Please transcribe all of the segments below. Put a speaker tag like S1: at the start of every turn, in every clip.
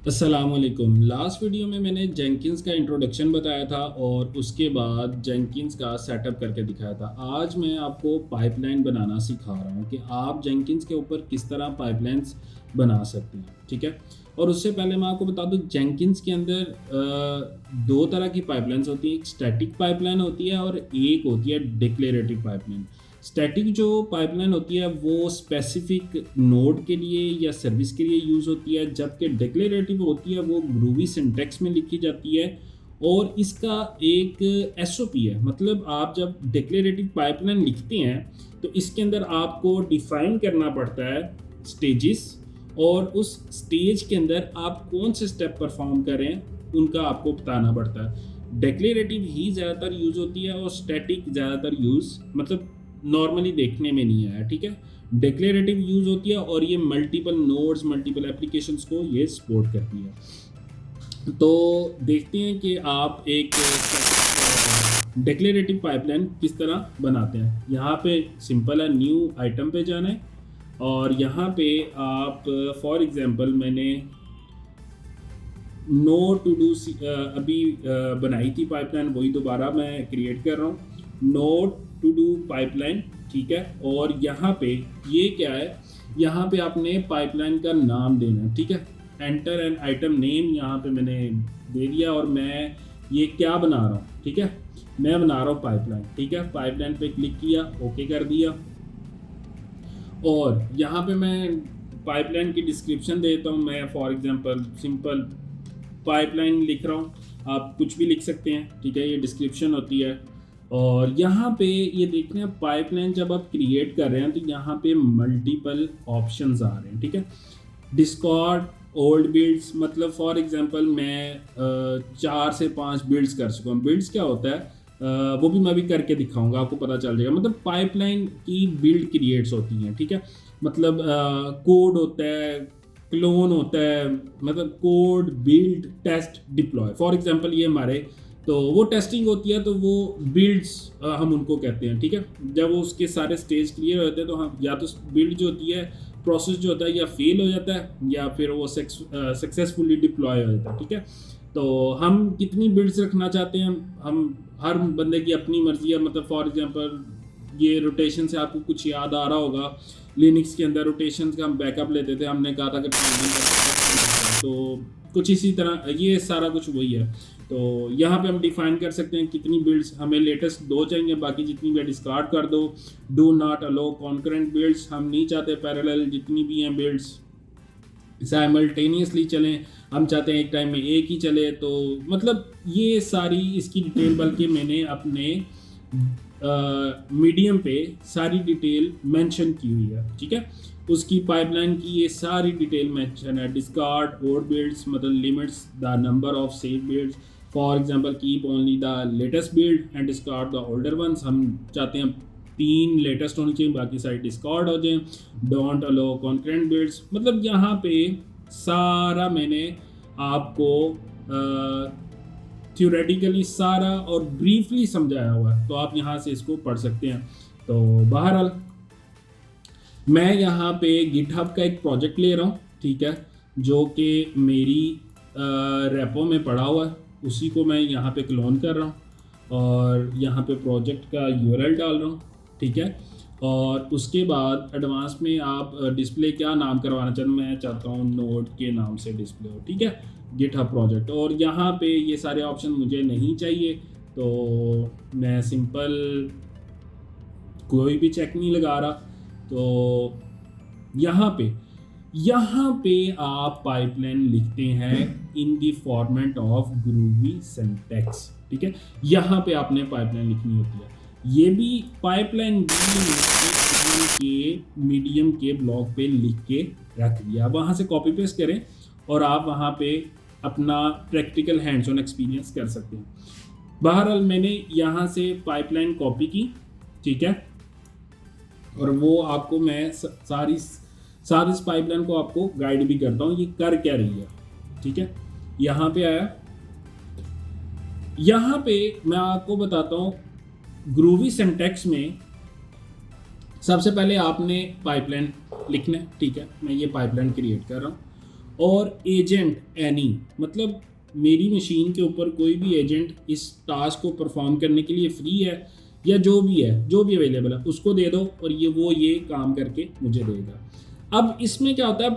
S1: अस्सलामुअलैकुम। Last video में मैंने जेंकिंस का इंट्रोडक्शन बताया था और उसके बाद जेंकिंस का सेटअप करके दिखाया था। आज मैं आपको पाइपलाइन बनाना सिखा रहा हूँ कि आप जेंकिंस के ऊपर किस तरह पाइपलाइंस बना सकते हैं, ठीक है। और उससे पहले मैं आपको बता दूँ, जेंकिंस के अंदर दो तरह की पाइपलाइंस होती हैं। एक स्टैटिक पाइपलाइन होती है और एक होती है डिक्लेरेटिव पाइपलाइन। स्टैटिक जो पाइपलाइन होती है वो स्पेसिफिक नोड के लिए या सर्विस के लिए यूज़ होती है, जबकि डिक्लेरेटिव होती है वो ग्रूवी सिंटैक्स में लिखी जाती है। और इसका एक एसओपी है, मतलब आप जब डिक्लेरेटिव पाइपलाइन लिखते हैं तो इसके अंदर आपको डिफाइन करना पड़ता है स्टेजेस, और उस स्टेज के अंदर आप कौन से स्टेप परफॉर्म करें उनका आपको बताना पड़ता है। डिक्लेरेटिव ही ज़्यादातर यूज़ होती है और स्टैटिक ज़्यादातर यूज़ मतलब नॉर्मली देखने में नहीं आया, ठीक है। डिक्लेरेटिव यूज़ होती है और ये मल्टीपल नोड्स, मल्टीपल एप्लीकेशंस को ये सपोर्ट करती है। तो देखते हैं कि आप एक डिक्लेरेटिव पाइपलाइन किस तरह बनाते हैं। यहाँ पे सिंपल है, न्यू आइटम पे जाना है और यहाँ पे आप फॉर एग्जांपल मैंने नो टू डू अभी बनाई थी पाइपलाइन, वही दोबारा मैं क्रिएट कर रहा हूँ, नो टू डू पाइपलाइन, ठीक है। और यहाँ पे ये क्या है, यहाँ पे आपने पाइपलाइन का नाम देना है, ठीक है। एंटर एंड आइटम नेम यहाँ पे मैंने दे दिया और मैं ये क्या बना रहा हूँ, ठीक है। मैं बना रहा हूँ पाइपलाइन, ठीक है। पाइपलाइन पे क्लिक किया, ओके कर दिया और यहाँ पे मैं पाइपलाइन की डिस्क्रिप्शन देता हूँ। मैं फॉर एग्जांपल सिंपल पाइपलाइन लिख रहा हूँ, आप कुछ भी लिख सकते हैं, ठीक है। ये डिस्क्रिप्शन होती है। और यहाँ पे ये देखते हैं पाइपलाइन जब आप क्रिएट कर रहे हैं तो यहाँ पे मल्टीपल ऑप्शंस आ रहे हैं, ठीक है। डिस्कॉर्ड ओल्ड बिल्ड्स, मतलब फॉर एग्जांपल मैं 4 से 5 बिल्ड्स कर चुका हूँ। बिल्ड्स क्या होता है वो भी मैं भी करके दिखाऊंगा, आपको पता चल जाएगा। मतलब पाइपलाइन की बिल्ड क्रिएट्स होती हैं, ठीक है। मतलब कोड होता है, क्लोन होता है, मतलब code build test deploy, for example ये हमारे तो वो टेस्टिंग होती है, तो वो बिल्ड्स हम उनको कहते हैं, ठीक है। जब वो उसके सारे स्टेज क्लियर हो जाते हैं तो हम या तो बिल्ड जो होती है प्रोसेस जो होता है या फेल हो जाता है या फिर वो सक्सेसफुली डिप्लॉय हो जाता है, ठीक है। तो हम कितनी बिल्ड्स रखना चाहते हैं, हम हर बंदे की अपनी मर्जी है। मतलब फॉर एग्जांपल ये रोटेशन से आपको कुछ याद आ रहा होगा, लिनक्स के अंदर रोटेशन का हम बैकअप लेते थे, हमने कहा था कि तो कुछ इसी तरह ये सारा कुछ वही है। तो यहाँ पे हम डिफाइन कर सकते हैं कितनी बिल्ड्स हमें, लेटेस्ट 2 चाहिए, बाकी जितनी भी डिस्कार्ड कर दो। Do not allow concurrent builds, हम नहीं चाहते पैरेलल जितनी भी हैं बिल्ड्स साइमल्टेनियसली चलें, हम चाहते हैं एक टाइम में एक ही चले। तो मतलब ये सारी इसकी डिटेल बल्कि मैंने अपने मीडियम पे सारी डिटेल मेंशन की हुई है, ठीक है। उसकी पाइपलाइन की ये सारी डिटेल मेंशन है। डिस्कार्ड ओल्ड बिल्ड्स मतलब limits the number of save builds, for example keep only the latest build and discard the older ones, हम चाहते हैं 3 लेटेस्ट होनी चाहिए, बाकी सारी डिस्कार्ड हो जाए। डोंट अलो कॉन्करेंट बिल्ड्स, मतलब यहाँ पे सारा मैंने आपको थ्योरेटिकली सारा और ब्रीफली समझाया हुआ है, तो आप यहाँ से इसको पढ़ सकते हैं। तो बहरहाल मैं यहाँ पे गिटहब का एक प्रोजेक्ट ले रहा हूँ, ठीक है, जो कि मेरी रेपो में पड़ा हुआ है, उसी को मैं यहाँ पे क्लोन कर रहा हूँ और यहाँ पे प्रोजेक्ट का यूआरएल डाल रहा हूँ, ठीक है। और उसके बाद एडवांस में आप डिस्प्ले क्या नाम करवाना चाहते हैं, मैं चाहता हूँ नोड के नाम से डिस्प्ले हो, ठीक है, गिटहब प्रोजेक्ट। और यहाँ पे ये सारे ऑप्शन मुझे नहीं चाहिए, तो मैं सिंपल कोई भी चेक नहीं लगा रहा। तो यहाँ पे आप पाइपलाइन लिखते हैं in the format of groovy syntax, ठीक है। यहाँ पे आपने पाइपलाइन लिखनी होती है। ये भी पाइपलाइन के मीडियम के ब्लॉक पे लिख के रख दिया, वहाँ से कॉपी पेस्ट करें और आप वहाँ पे अपना प्रैक्टिकल हैंड्स ऑन एक्सपीरियंस कर सकते हैं। बहरहाल मैंने यहाँ से पाइपलाइन कॉपी की, ठीक है, और वो आपको मैं सारी इस पाइपलाइन को आपको गाइड भी करता हूँ ये कर क्या रही है, ठीक है। यहाँ पे आया, यहाँ पे मैं आपको बताता हूँ ग्रूवी सिंटैक्स में सबसे पहले आपने पाइपलाइन लिखना है, ठीक है। मैं ये पाइपलाइन क्रिएट कर रहा हूँ और एजेंट एनी, मतलब मेरी मशीन के ऊपर कोई भी एजेंट इस टास्क को परफॉर्म करने के लिए फ्री है या जो भी है, जो भी अवेलेबल है उसको दे दो और ये काम करके मुझे देगा। अब इसमें क्या होता है,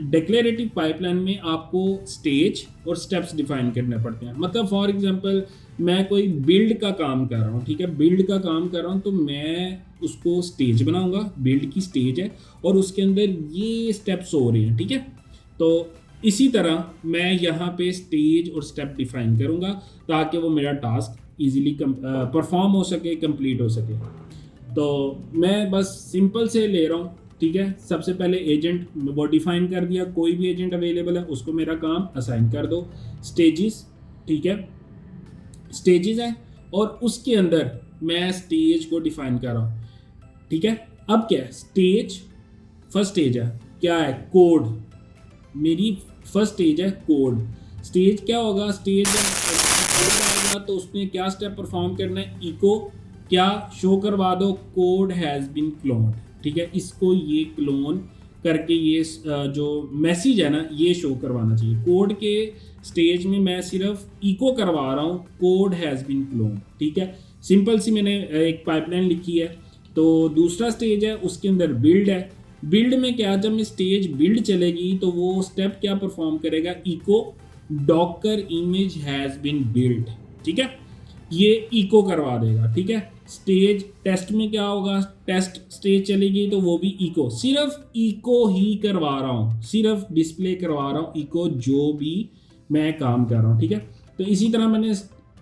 S1: डिक्लेरेटिव पाइपलाइन में आपको स्टेज और स्टेप्स डिफाइन करने पड़ते हैं। मतलब फॉर एग्जांपल मैं कोई बिल्ड का काम कर रहा हूँ, ठीक है, बिल्ड का काम कर रहा हूँ तो मैं उसको स्टेज बनाऊंगा, बिल्ड की स्टेज है और उसके अंदर ये स्टेप्स हो रहे हैं, ठीक है। तो इसी तरह मैं यहाँ पे स्टेज और स्टेप डिफाइन करूँगा ताकि वो मेरा टास्क इजीली परफॉर्म हो सके, कंप्लीट हो सके। तो मैं बस सिंपल से ले रहा हूँ, ठीक है। सबसे पहले एजेंट वो डिफाइन कर दिया, कोई भी एजेंट अवेलेबल है उसको मेरा काम असाइन कर दो। स्टेजेस, ठीक है, स्टेजेस है और उसके अंदर मैं स्टेज को डिफाइन कर रहा हूँ, ठीक है। अब क्या है, स्टेज, फर्स्ट स्टेज है क्या है, कोड। मेरी फर्स्ट स्टेज है कोड। स्टेज क्या होगा, स्टेज आएगा तो उसमें क्या स्टेप परफॉर्म करना है, इको क्या शो करवा दो, कोड हैज़ बीन क्लोन्ड, ठीक है। इसको ये क्लोन करके ये जो मैसेज है ना ये शो करवाना चाहिए। कोड के स्टेज में मैं सिर्फ इको करवा रहा हूँ कोड हैज़ बीन क्लोन्ड, ठीक है। सिंपल सी मैंने एक पाइपलाइन लिखी है। तो दूसरा स्टेज है उसके अंदर बिल्ड है। बिल्ड में क्या, जब मैं स्टेज बिल्ड चलेगी तो वो स्टेप क्या परफॉर्म करेगा, echo docker image has been build, ठीक है, ये इको करवा देगा, ठीक है। स्टेज टेस्ट में क्या होगा, टेस्ट स्टेज चलेगी तो वो भी इको, सिर्फ इको ही करवा रहा हूँ, सिर्फ डिस्प्ले करवा रहा हूँ इको जो भी मैं काम कर रहा हूँ, ठीक है। तो इसी तरह मैंने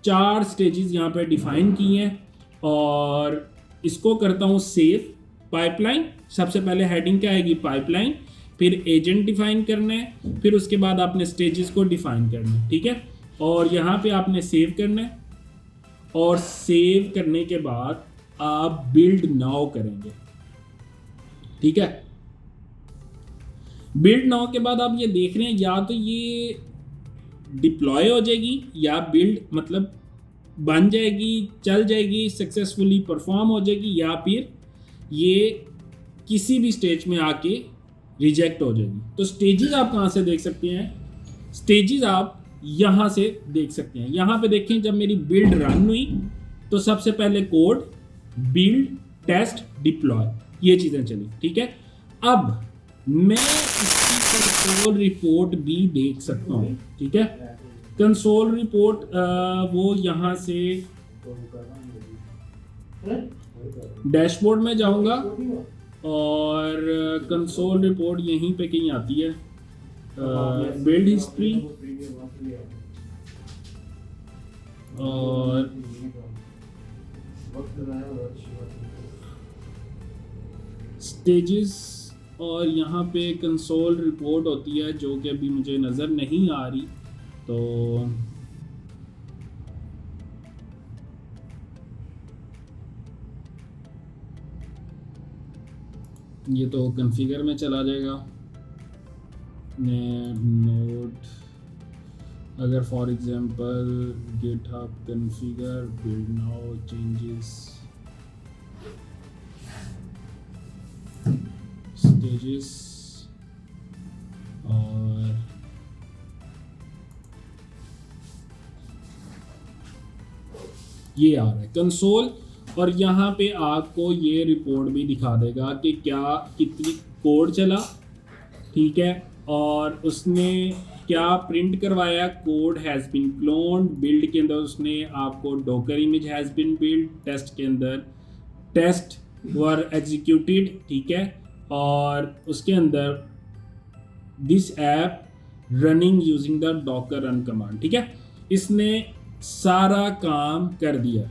S1: 4 स्टेजेस यहाँ पे डिफाइन की हैं और इसको करता हूँ सेव। पाइपलाइन, सबसे पहले हेडिंग क्या आएगी, पाइपलाइन, फिर एजेंट डिफाइन करना है, फिर उसके बाद आपने स्टेजेस को डिफाइन करना है, ठीक है। और यहाँ पे आपने सेव करना है और सेव करने के बाद आप बिल्ड नाउ करेंगे, ठीक है। बिल्ड नाउ के बाद आप ये देख रहे हैं या तो ये डिप्लॉय हो जाएगी या बिल्ड मतलब बन जाएगी, चल जाएगी, सक्सेसफुली परफॉर्म हो जाएगी, या फिर ये किसी भी स्टेज में आके रिजेक्ट हो जाएगी। तो स्टेजेस आप कहाँ से देख सकते हैं, स्टेजेस आप यहाँ से देख सकते हैं। यहाँ पे देखें जब मेरी बिल्ड रन हुई तो सबसे पहले कोड, बिल्ड, टेस्ट, डिप्लॉय, ये चीज़ें चली, ठीक है। अब मैं इसकी कंसोल रिपोर्ट भी देख सकता हूँ, ठीक है। कंसोल रिपोर्ट वो यहाँ से डैशबोर्ड में जाऊँगा और कंसोल रिपोर्ट यहीं पे कहीं आती है, बिल्ड हिस्ट्री और स्टेजेस, और यहाँ पे कंसोल रिपोर्ट होती है जो कि अभी मुझे नज़र नहीं आ रही। तो ये तो कॉन्फ़िगर में चला जाएगा। नोड अगर for example GitHub configure build now changes stages और ये आ रहा है कंसोल, और यहाँ पे आपको ये रिपोर्ट भी दिखा देगा कि क्या कितनी कोड चला, ठीक है, और उसने क्या प्रिंट करवाया, code has been cloned. Build के अंदर उसने आपको docker image has been build, test के अंदर टेस्ट वर एग्जीक्यूटेड, ठीक है, और उसके अंदर this app running using the Docker run command, ठीक है। इसने सारा काम कर दिया।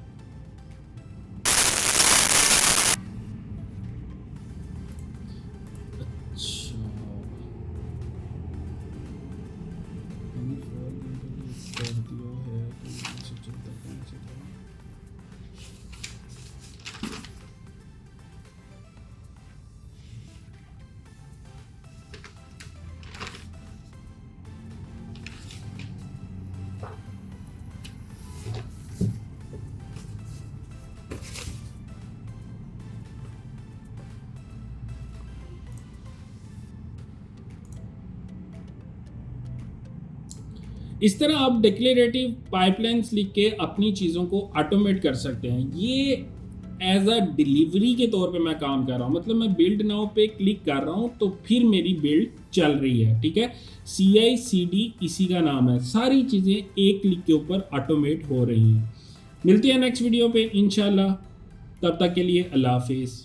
S1: इस तरह आप डिक्लेरेटिव पाइपलाइंस लिख के अपनी चीज़ों को ऑटोमेट कर सकते हैं। ये एज अ डिलीवरी के तौर पे मैं काम कर रहा हूँ, मतलब मैं बिल्ड नाउ पे क्लिक कर रहा हूँ तो फिर मेरी बिल्ड चल रही है। ठीक है, CI/CD इसी का नाम है, सारी चीज़ें एक क्लिक के ऊपर ऑटोमेट हो रही हैं। मिलती है नेक्स्ट वीडियो पे इंशाल्लाह, तब तक के लिए अल्लाह हाफिज़।